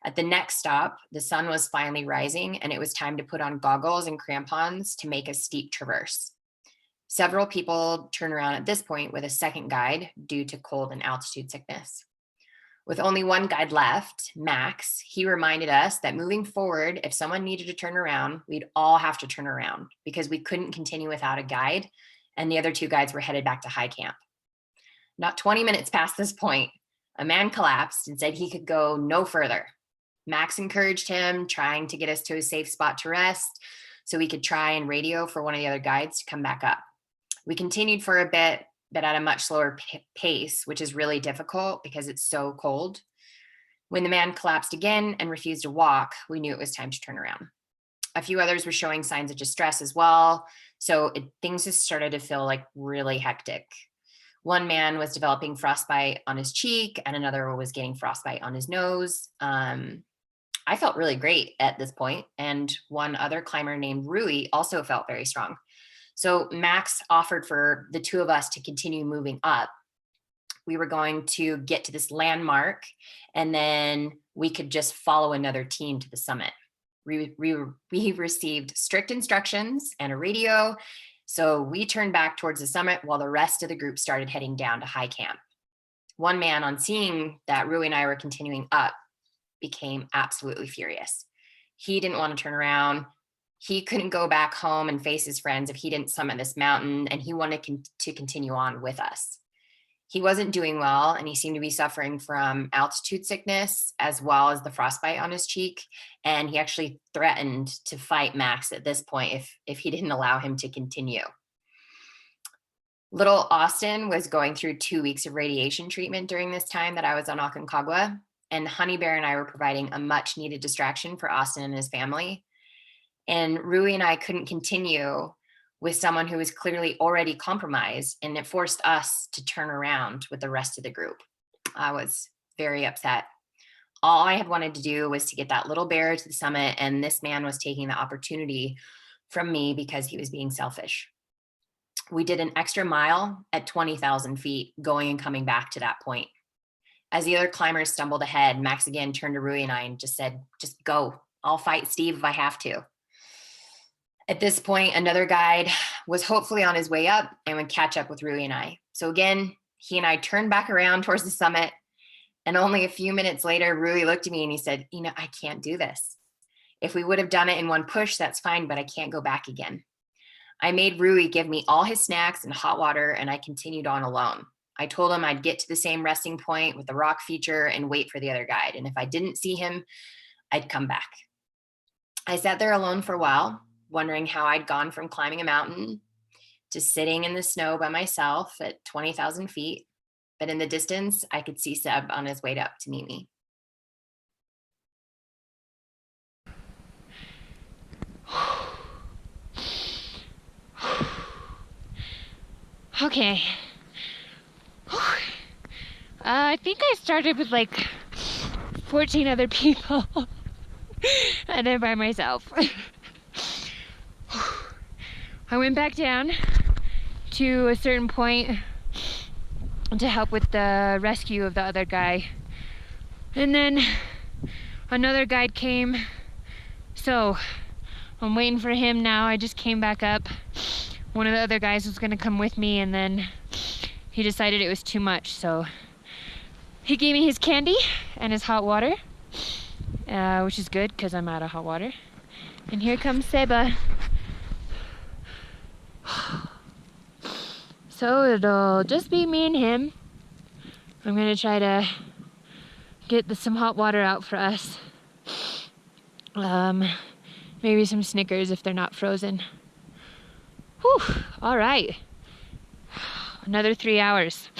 At the next stop, the sun was finally rising, and it was time to put on goggles and crampons to make a steep traverse. Several people turned around at this point with a second guide due to cold and altitude sickness. With only one guide left, Max, he reminded us that moving forward, if someone needed to turn around, we'd all have to turn around because we couldn't continue without a guide, and the other 2 guides were headed back to high camp. Not 20 minutes past this point, a man collapsed and said he could go no further. Max encouraged him, trying to get us to a safe spot to rest so we could try and radio for one of the other guides to come back up. We continued for a bit, but at a much slower pace, which is really difficult because it's so cold. When the man collapsed again and refused to walk, we knew it was time to turn around. A few others were showing signs of distress as well, so things just started to feel like really hectic. One man was developing frostbite on his cheek, and another was getting frostbite on his nose. I felt really great at this point, and one other climber named Rui also felt very strong. So Max offered for the two of us to continue moving up. We were going to get to this landmark, and then we could just follow another team to the summit. We received strict instructions and a radio, so we turned back towards the summit while the rest of the group started heading down to high camp. One man, on seeing that Rui and I were continuing up, became absolutely furious. He didn't want to turn around. He couldn't go back home and face his friends if he didn't summit this mountain, and he wanted to continue on with us. He wasn't doing well, and he seemed to be suffering from altitude sickness as well as the frostbite on his cheek. And he actually threatened to fight Max at this point if he didn't allow him to continue. Little Austin was going through 2 weeks of radiation treatment during this time that I was on Aconcagua, and Honey Bear and I were providing a much needed distraction for Austin and his family. And Rui and I couldn't continue with someone who was clearly already compromised, and it forced us to turn around with the rest of the group. I was very upset. All I had wanted to do was to get that little bear to the summit, and this man was taking the opportunity from me because he was being selfish. We did an extra mile at 20,000 feet, going and coming back to that point. As the other climbers stumbled ahead, Max again turned to Rui and I and just said, "Just go. I'll fight Steve if I have to." At this point, another guide was hopefully on his way up and would catch up with Rui and I. So again, he and I turned back around towards the summit. And only a few minutes later, Rui looked at me and he said, "I can't do this. If we would have done it in one push, that's fine, but I can't go back again." I made Rui give me all his snacks and hot water, and I continued on alone. I told him I'd get to the same resting point with the rock feature and wait for the other guide. And if I didn't see him, I'd come back. I sat there alone for a while, wondering how I'd gone from climbing a mountain to sitting in the snow by myself at 20,000 feet. But in the distance, I could see Seb on his way up to meet me. Okay. I think I started with like 14 other people and then by myself. I went back down to a certain point to help with the rescue of the other guy. And then another guide came. So I'm waiting for him now. I just came back up. One of the other guys was gonna come with me, and then he decided it was too much. So he gave me his candy and his hot water, which is good because I'm out of hot water. And here comes Seba. So it'll just be me and him. I'm gonna try to get some hot water out for us. Maybe some Snickers if they're not frozen. Whew, all right. Another 3 hours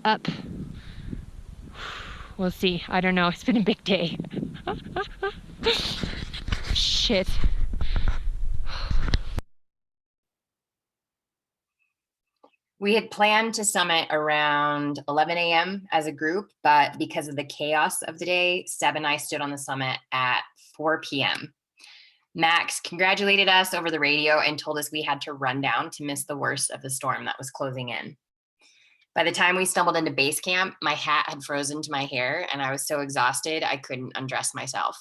up. We'll see. I don't know. It's been a big day. Shit. We had planned to summit around 11 a.m. as a group, but because of the chaos of the day, Seb and I stood on the summit at 4 p.m. Max congratulated us over the radio and told us we had to run down to miss the worst of the storm that was closing in. By the time we stumbled into base camp, my hat had frozen to my hair and I was so exhausted I couldn't undress myself.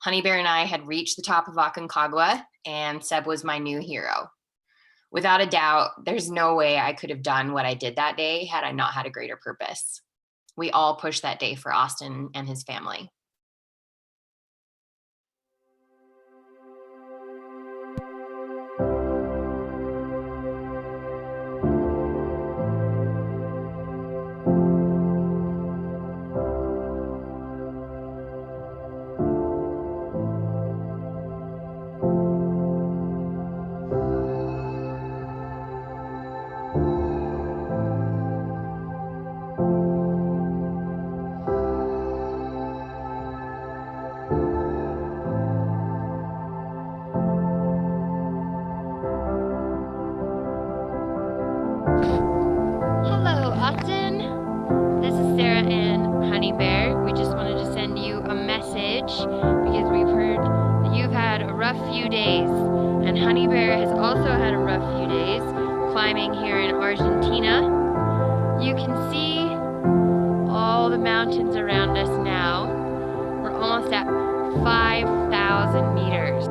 Honey Bear and I had reached the top of Aconcagua, and Seb was my new hero. Without a doubt, there's no way I could have done what I did that day had I not had a greater purpose. We all pushed that day for Austin and his family. Hello, Austin. This is Sara and Honey Bear. We just wanted to send you a message because rough few days, and Honey Bear has also had a rough few days climbing here in Argentina. You can see all the mountains around us now. We're almost at 5,000 meters.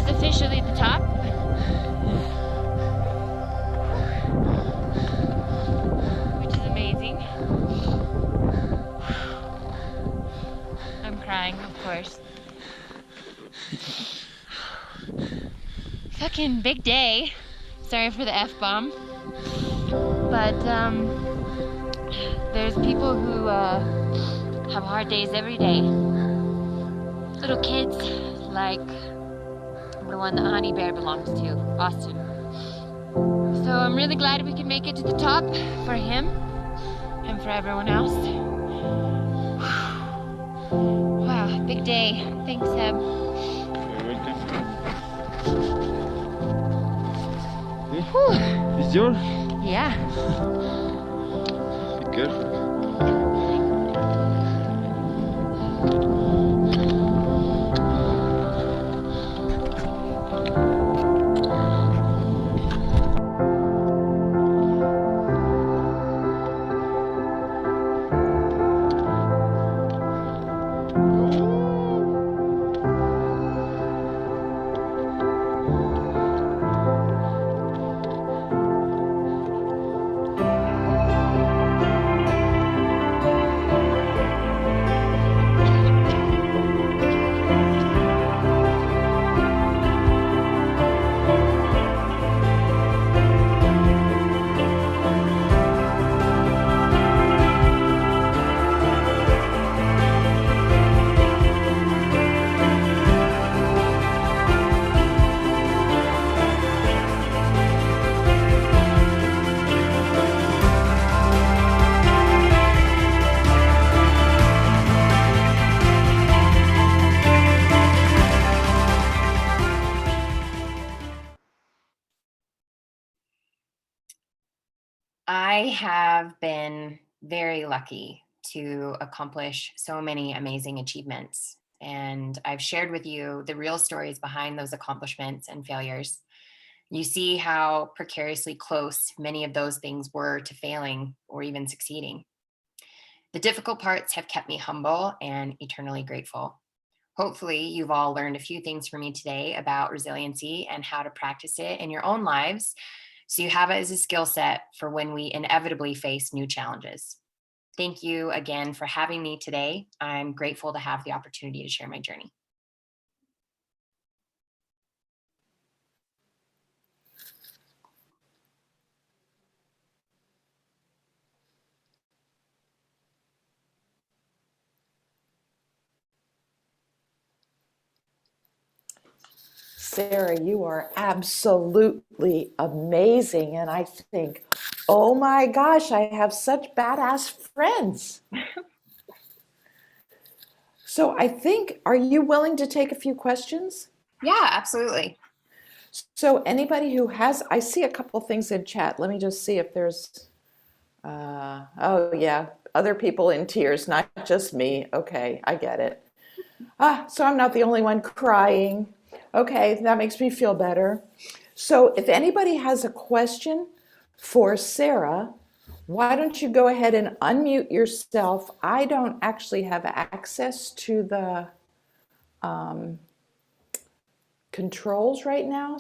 Officially the top. Which is amazing. I'm crying, of course. Fucking big day. Sorry for the F-bomb. But there's people who have hard days every day. Little kids like the one that Honey Bear belongs to, Austin. So I'm really glad we can make it to the top for him and for everyone else. Wow, big day. Thanks, Seb. You're welcome. Whew. Is yours? Yeah. Be careful. I have been very lucky to accomplish so many amazing achievements. And I've shared with you the real stories behind those accomplishments and failures. You see how precariously close many of those things were to failing or even succeeding. The difficult parts have kept me humble and eternally grateful. Hopefully, you've all learned a few things from me today about resiliency and how to practice it in your own lives, so you have it as a skill set for when we inevitably face new challenges. Thank you again for having me today. I'm grateful to have the opportunity to share my journey. Sara, you are absolutely amazing. And I think, oh my gosh, I have such badass friends. So I think, are you willing to take a few questions? Yeah, absolutely. So anybody who has, I see a couple things in chat. Let me just see if there's, oh yeah, other people in tears, not just me. Okay, I get it. So I'm not the only one crying. Okay, that makes me feel better. So if anybody has a question for Sara, Why don't you go ahead and unmute yourself? I don't actually have access to the controls right now.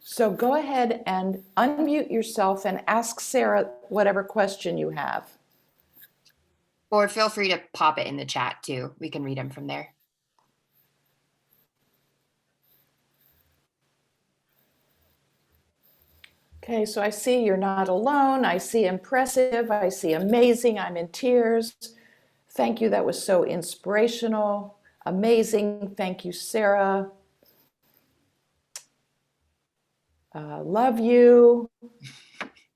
So go ahead and unmute yourself and ask Sarah whatever question you have. Or feel free to pop it in the chat too. We can read them from there. Okay, so I see you're not alone. I see impressive. I see amazing. I'm in tears. Thank you. That was so inspirational. Amazing. Thank you, Sarah. Love you.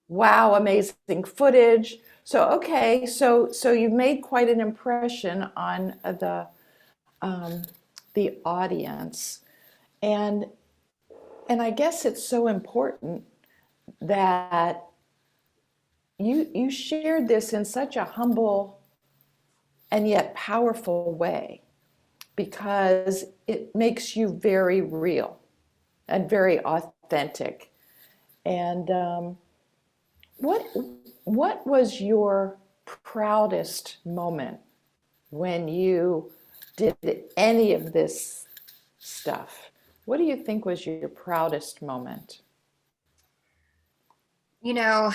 Wow, amazing footage. So, okay, so you've made quite an impression on the audience. And I guess it's so important that you shared this in such a humble and yet powerful way, because it makes you very real and very authentic. And what was your proudest moment when you did any of this stuff? What do you think was your proudest moment? You know,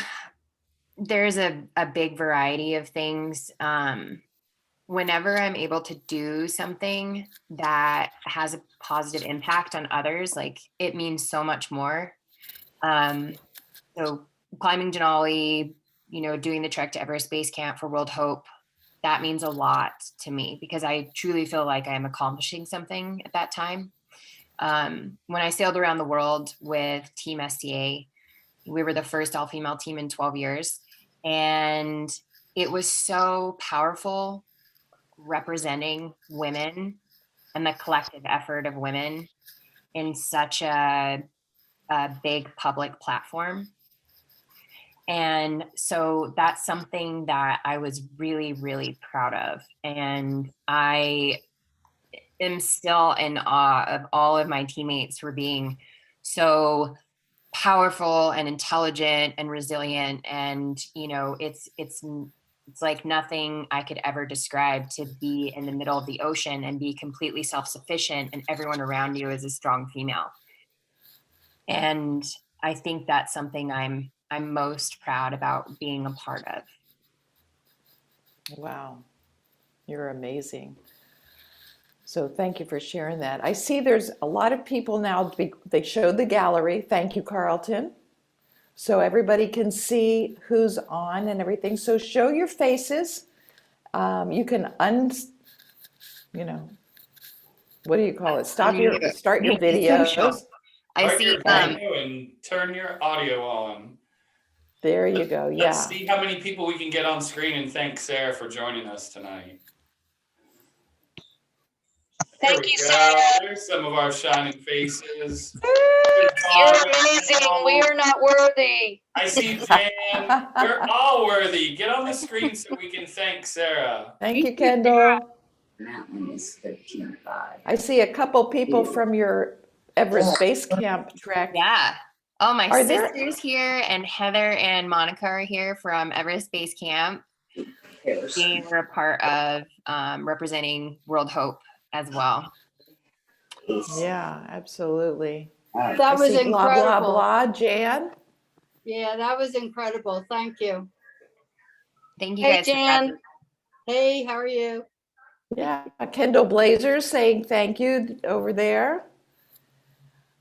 there's a big variety of things. Whenever I'm able to do something that has a positive impact on others, like, it means so much more. So climbing Denali, doing the trek to Everest Base Camp for World Hope, that means a lot to me because I truly feel like I am accomplishing something at that time. When I sailed around the world with Team STA, we were the first all-female team in 12 years. And it was so powerful representing women and the collective effort of women in such a big public platform. And so that's something that I was really, really proud of. And I am still in awe of all of my teammates for being so powerful and intelligent and resilient. And, it's like nothing I could ever describe to be in the middle of the ocean and be completely self-sufficient and everyone around you is a strong female. And I think that's something I'm most proud about being a part of. Wow, you're amazing. So thank you for sharing that. I see there's a lot of people now, they showed the gallery. Thank you, Carlton. So everybody can see who's on and everything. So show your faces. You can what do you call it? Start your videos. I see and turn your audio on. There you go. Yeah. Let's see how many people we can get on screen and thank Sarah for joining us tonight. Thank you, Sarah. There's some of our shining faces. You're amazing. We are not worthy. I see Jan. We're all worthy. Get on the screen so we can thank Sarah. Thank you, Kendall. That one is 13.5. I see a couple people from your Everest Base Camp trek. Yeah. Oh, my sister's here, and Heather and Monica are here from Everest Base Camp. They were a part of representing World Hope as well. Yeah, absolutely. That was incredible. Blah, blah, blah, Jan. Yeah, that was incredible. Thank you. Thank you, Hey, guys. Jan. Hey, how are you? Yeah, Kendall Blazer saying thank you over there.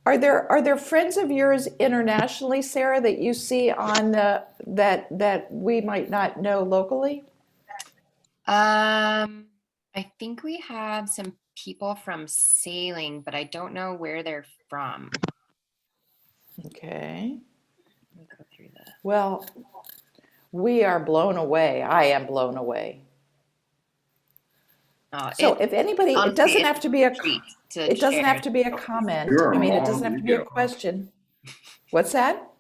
Are there friends of yours internationally, Sarah, that you see on that we might not know locally? I think we have some people from sailing, but I don't know where they're from. Okay. Let me go through the. Well, we are blown away. I am blown away. So if anybody, it doesn't have to be a comment. It doesn't have to be a comment. I mean, it doesn't have to be a question. What's that?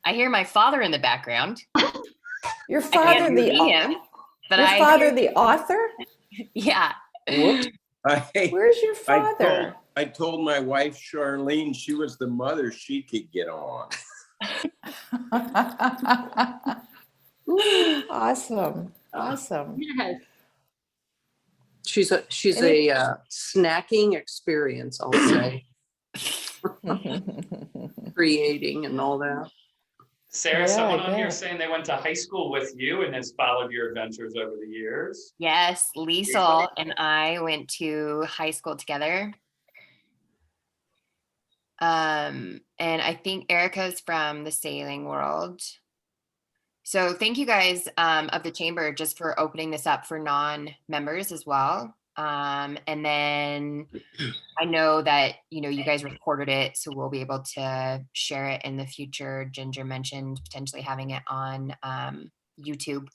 I hear my father in the background. Your father, the author? Yeah. Where's your father? I told my wife, Charlene, she was the mother, she could get on. Awesome. Awesome. Yes. She's a snacking experience, I'll say, creating and all that. Sarah, Yeah, someone I on here bet. saying they went to high school with you and has followed your adventures over the years. Yes, Liesel and I went to high school together. And I think Erica's from the sailing world. So thank you guys of the chamber just for opening this up for non-members as well. And then I know that, you guys recorded it, so we'll be able to share it in the future. Ginger mentioned potentially having it on YouTube.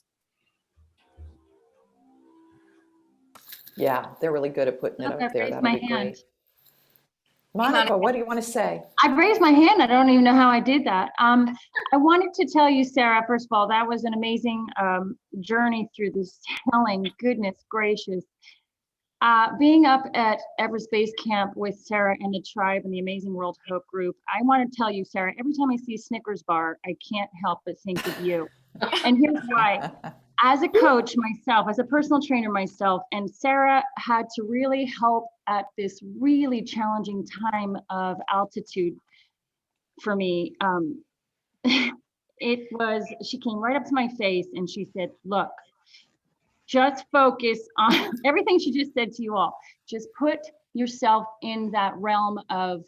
Yeah, they're really good at putting it up there. That'll be great. Monica, what do you want to say? I raised my hand. I don't even know how I did that. I wanted to tell you, Sarah, first of all, that was an amazing journey through this telling. Goodness gracious. Being up at Everest Base Camp with Sara and the tribe and the Amazing World Hope group, I want to tell you, Sarah, every time I see a Snickers bar, I can't help but think of you. And here's why. As a coach myself, as a personal trainer myself, and Sara had to really help at this really challenging time of altitude for me. She came right up to my face and she said, look, just focus on everything she just said to you all. Just put yourself in that realm of,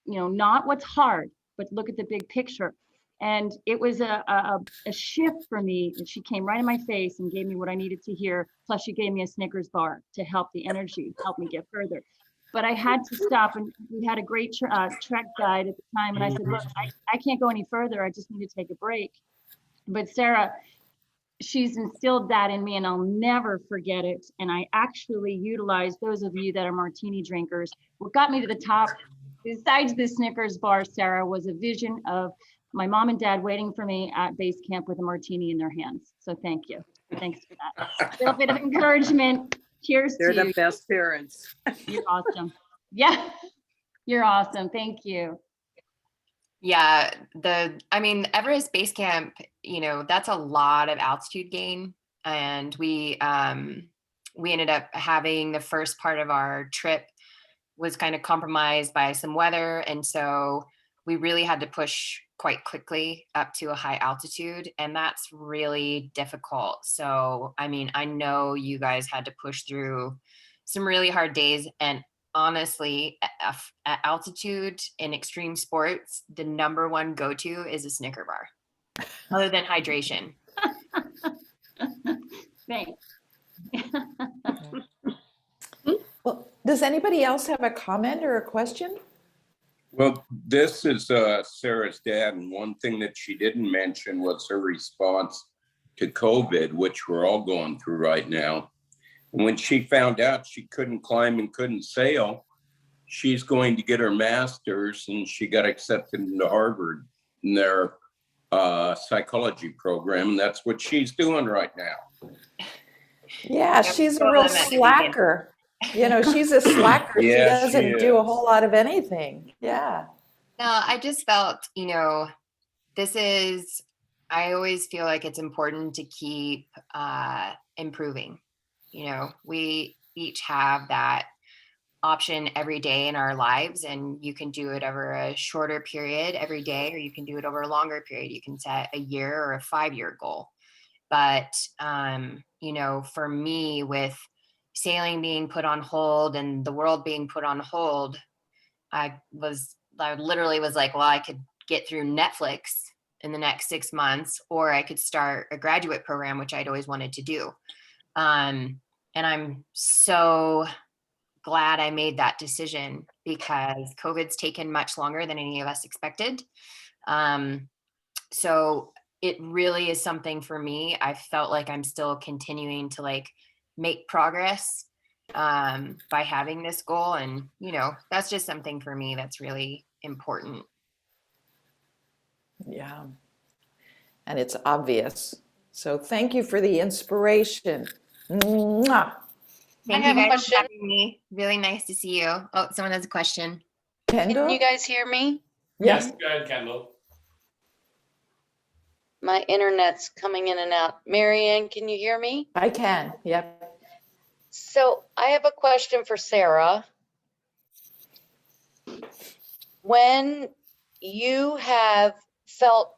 not what's hard, but look at the big picture. And it was a shift for me. And she came right in my face and gave me what I needed to hear. Plus she gave me a Snickers bar to help the energy, help me get further. But I had to stop, and we had a great trek guide at the time. And I said, look, I can't go any further. I just need to take a break. But Sara, she's instilled that in me and I'll never forget it. And I actually utilized, those of you that are martini drinkers, what got me to the top, besides the Snickers bar, Sara, was a vision of my mom and dad waiting for me at base camp with a martini in their hands. So thank you. Thanks for that. A little bit of encouragement. Cheers to you. They're the best parents. You're awesome. Yeah, you're awesome. Thank you. Yeah, Everest Base Camp, that's a lot of altitude gain. And we ended up having the first part of our trip was kind of compromised by some weather. And so we really had to push quite quickly up to a high altitude. And that's really difficult. So, I know you guys had to push through some really hard days. And honestly, at altitude in extreme sports, the number one go-to is a Snicker bar, other than hydration. Thanks. Well, does anybody else have a comment or a question? Well, this is Sarah's dad, and one thing that she didn't mention was her response to COVID, which we're all going through right now. And when she found out she couldn't climb and couldn't sail, she's going to get her master's, and she got accepted into Harvard in their psychology program. That's what she's doing right now. Yeah, she's a real slacker. She's a slacker. Yeah, she doesn't do a whole lot of anything. Yeah. No, I just felt, I always feel like it's important to keep improving. We each have that option every day in our lives, and you can do it over a shorter period every day, or you can do it over a longer period. You can set a year or a 5-year goal. But, for me, with sailing being put on hold and the world being put on hold, I literally was like, well, I could get through Netflix in the next 6 months, or I could start a graduate program, which I'd always wanted to do. And I'm so glad I made that decision, because COVID's taken much longer than any of us expected. So it really is something for me. I felt like I'm still continuing to make progress by having this goal. And, that's just something for me that's really important. Yeah. And it's obvious. So thank you for the inspiration. Mwah. Thank you guys for having me. Really nice to see you. Oh, someone has a question. Kendall? Can you guys hear me? Yes. Go ahead, Kendall. My internet's coming in and out. Marianne, can you hear me? I can, yep. So I have a question for Sara. When you have felt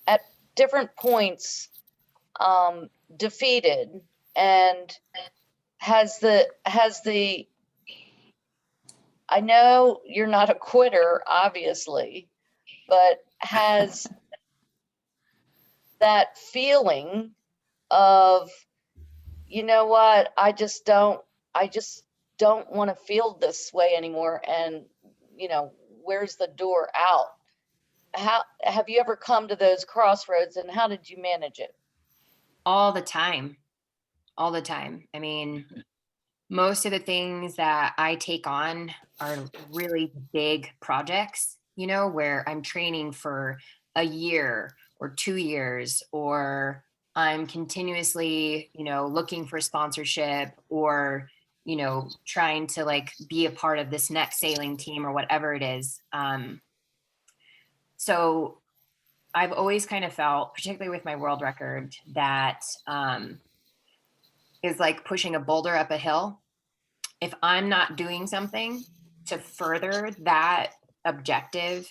at different points defeated, and has the I know you're not a quitter, obviously, but has that feeling of, you know what, I just don't want to feel this way anymore, and where's the door out? How have you ever come to those crossroads, and how did you manage it? All the time. All the time. I mean, most of the things that I take on are really big projects, where I'm training for a year or 2 years, or I'm continuously, looking for sponsorship, or, trying to like be a part of this next sailing team or whatever it is. So I've always kind of felt, particularly with my world record, that is like pushing a boulder up a hill. If I'm not doing something to further that objective,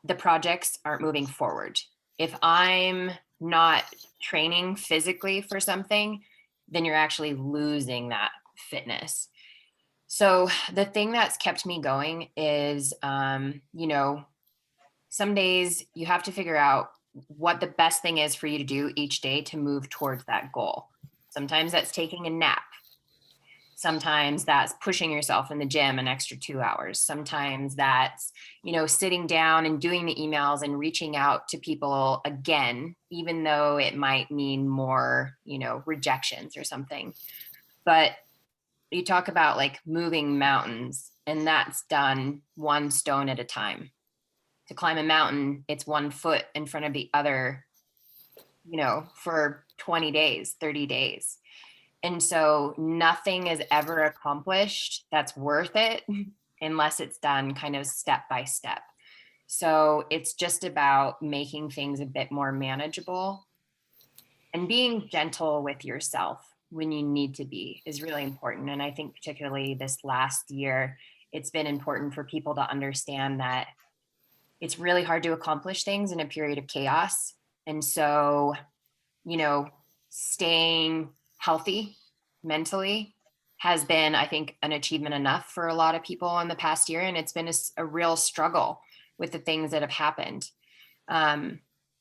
the projects aren't moving forward. If I'm not training physically for something, then you're actually losing that fitness. So the thing that's kept me going is, some days you have to figure out what the best thing is for you to do each day to move towards that goal. Sometimes that's taking a nap. Sometimes that's pushing yourself in the gym an extra 2 hours. Sometimes that's, sitting down and doing the emails and reaching out to people again, even though it might mean more, rejections or something. But you talk about like moving mountains, and that's done one stone at a time. To climb a mountain, it's 1 foot in front of the other, for 20 days, 30 days. And so nothing is ever accomplished that's worth it unless it's done kind of step by step. So it's just about making things a bit more manageable, and being gentle with yourself when you need to be is really important. And I think particularly this last year, it's been important for people to understand that it's really hard to accomplish things in a period of chaos. And so, staying healthy mentally has been, I think, an achievement enough for a lot of people in the past year. And it's been a real struggle with the things that have happened.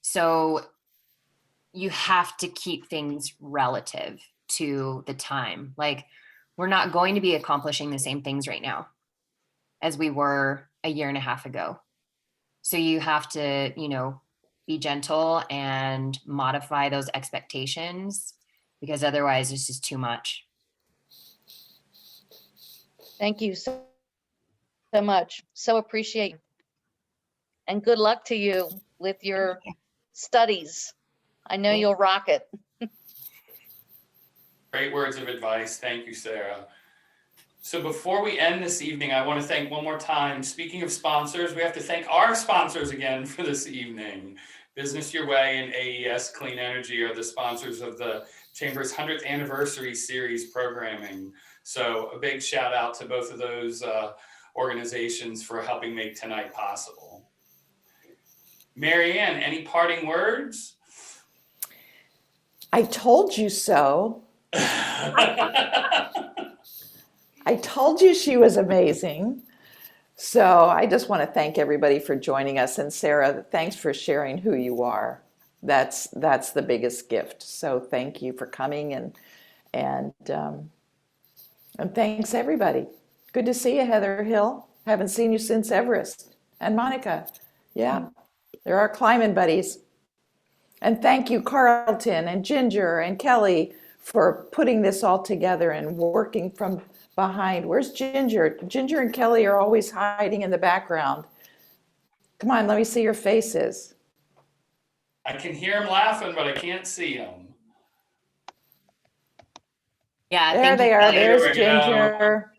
So you have to keep things relative to the time. Like, we're not going to be accomplishing the same things right now as we were a year and a half ago. So you have to, be gentle and modify those expectations, because otherwise it's just too much. Thank you so much. So appreciate you. And good luck to you with your studies. I know you'll rock it. Great words of advice. Thank you, Sara. So before we end this evening, I want to thank one more time. Speaking of sponsors, we have to thank our sponsors again for this evening. Business Your Way and AES Clean Energy are the sponsors of the Chamber's 100th anniversary series programming. So a big shout out to both of those organizations for helping make tonight possible. Marianne, any parting words? I told you so. I told you she was amazing. So I just want to thank everybody for joining us. And Sara, thanks for sharing who you are. That's the biggest gift. So thank you for coming, and thanks everybody. Good to see you, Heather Hill. Haven't seen you since Everest. And Monica. Yeah, they're our climbing buddies. And thank you, Carlton and Ginger and Kelly, for putting this all together and working from behind. Where's Ginger? Ginger and Kelly are always hiding in the background. Come on, let me see your faces. I can hear them laughing, but I can't see them. Yeah, there they are. There's Ginger.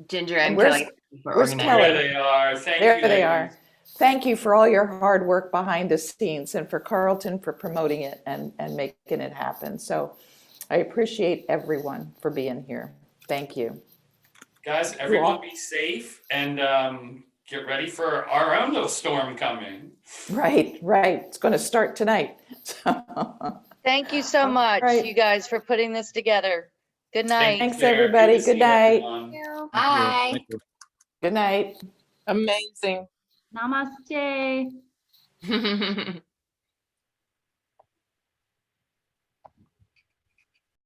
Ginger and where's, Kelly. Where's Kelly? There they are. Thank you. There they are. Thank you for all your hard work behind the scenes and for Carlton for promoting it and making it happen. So I appreciate everyone for being here. Thank you. Guys, everyone be safe and get ready for our own little storm coming. Right. It's going to start tonight. Thank you so much, right. you guys, for putting this together. Good night. Thanks, Sarah. everybody. to see Good night. everyone. Bye. Thank you. Good night. Amazing. Namaste.